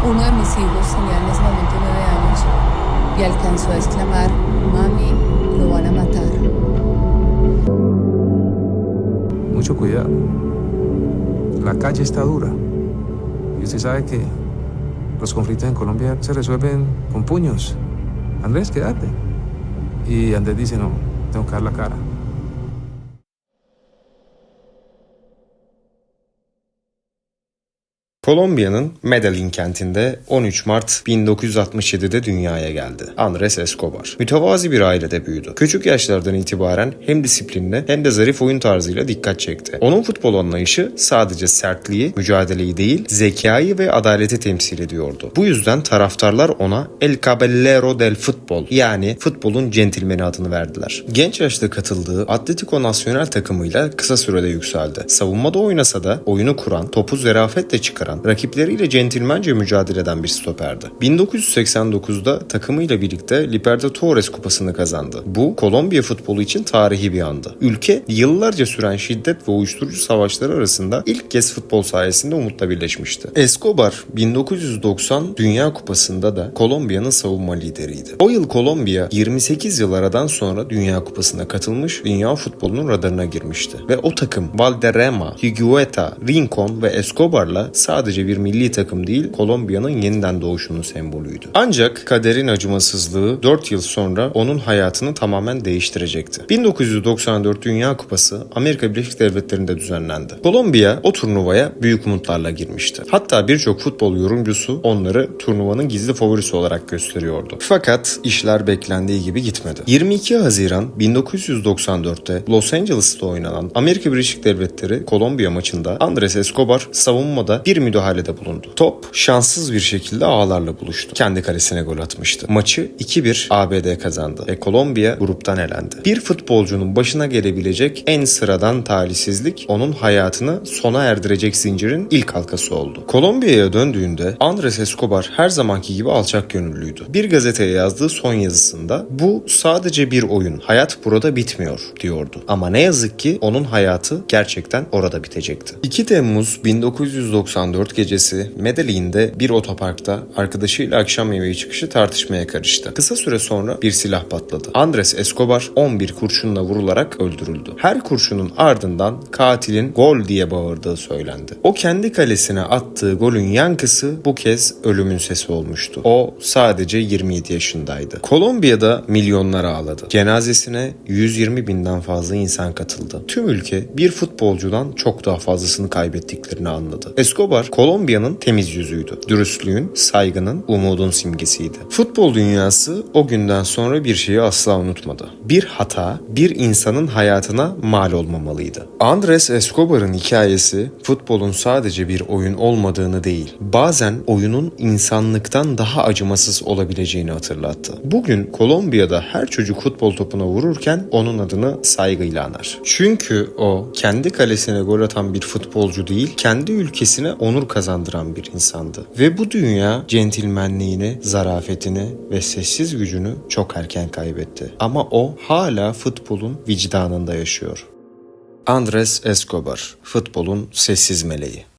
Uno de mis hijos tenía en ese momento 9 años y alcanzó a exclamar: "Mami, lo van a matar". Mucho cuidado. La calle está dura. Y usted sabe que los conflictos en Colombia se resuelven con puños. Andrés, quédate. Y Andrés dice, no, tengo que dar la cara. Kolombiya'nın Medellin kentinde 13 Mart 1967'de dünyaya geldi. Andrés Escobar. Mütevazi bir ailede büyüdü. Küçük yaşlardan itibaren hem disiplinli hem de zarif oyun tarzıyla dikkat çekti. Onun futbol anlayışı sadece sertliği, mücadeleyi değil, zekayı ve adaleti temsil ediyordu. Bu yüzden taraftarlar ona El Caballero del Futbol, yani futbolun centilmeni adını verdiler. Genç yaşta katıldığı Atlético Nacional takımıyla kısa sürede yükseldi. Savunmada oynasa da oyunu kuran, topu zarafetle çıkaran, rakipleriyle centilmence mücadele eden bir stoperdi. 1989'da takımıyla birlikte Libertadores Kupası'nı kazandı. Bu Kolombiya futbolu için tarihi bir andı. Ülke yıllarca süren şiddet ve uyuşturucu savaşları arasında ilk kez futbol sayesinde umutla birleşmişti. Escobar 1990 Dünya Kupası'nda da Kolombiya'nın savunma lideriydi. O yıl Kolombiya 28 yıl aradan sonra Dünya Kupası'na katılmış, dünya futbolunun radarına girmişti. Ve o takım Valderrama, Higuita, Rincon ve Escobar'la sadece bir milli takım değil, Kolombiya'nın yeniden doğuşunun sembolüydü. Ancak kaderin acımasızlığı 4 yıl sonra onun hayatını tamamen değiştirecekti. 1994 Dünya Kupası Amerika Birleşik Devletleri'nde düzenlendi. Kolombiya o turnuvaya büyük umutlarla girmişti. Hatta birçok futbol yorumcusu onları turnuvanın gizli favorisi olarak gösteriyordu. Fakat işler beklendiği gibi gitmedi. 22 Haziran 1994'te Los Angeles'ta oynanan Amerika Birleşik Devletleri Kolombiya maçında Andrés Escobar savunmada bir müdahalede bulundu. Top şanssız bir şekilde ağlarla buluştu. Kendi kalesine gol atmıştı. Maçı 2-1 ABD kazandı ve Kolombiya gruptan elendi. Bir futbolcunun başına gelebilecek en sıradan talihsizlik onun hayatını sona erdirecek zincirin ilk halkası oldu. Kolombiya'ya döndüğünde Andrés Escobar her zamanki gibi alçak gönüllüydü. Bir gazeteye yazdığı son yazısında "Bu sadece bir oyun. Hayat burada bitmiyor." diyordu. Ama ne yazık ki onun hayatı gerçekten orada bitecekti. 2 Temmuz 1994 gecesi Medellin'de bir otoparkta arkadaşıyla akşam yemeği çıkışı tartışmaya karıştı. Kısa süre sonra bir silah patladı. Andrés Escobar 11 kurşunla vurularak öldürüldü. Her kurşunun ardından katilin "gol" diye bağırdığı söylendi. O kendi kalesine attığı golün yankısı bu kez ölümün sesi olmuştu. O sadece 27 yaşındaydı. Kolombiya'da milyonlar ağladı. Cenazesine 120 binden fazla insan katıldı. Tüm ülke bir futbolcudan çok daha fazlasını kaybettiklerini anladı. Escobar Kolombiya'nın temiz yüzüydü. Dürüstlüğün, saygının, umudun simgesiydi. Futbol dünyası o günden sonra bir şeyi asla unutmadı. Bir hata bir insanın hayatına mal olmamalıydı. Andrés Escobar'ın hikayesi futbolun sadece bir oyun olmadığını değil, bazen oyunun insanlıktan daha acımasız olabileceğini hatırlattı. Bugün Kolombiya'da her çocuk futbol topuna vururken onun adını saygıyla anar. Çünkü o kendi kalesine gol atan bir futbolcu değil, kendi ülkesine onur kazandıran bir insandı. Ve bu dünya centilmenliğini, zarafetini ve sessiz gücünü çok erken kaybetti. Ama o hala futbolun vicdanında yaşıyor. Andrés Escobar, futbolun sessiz meleği.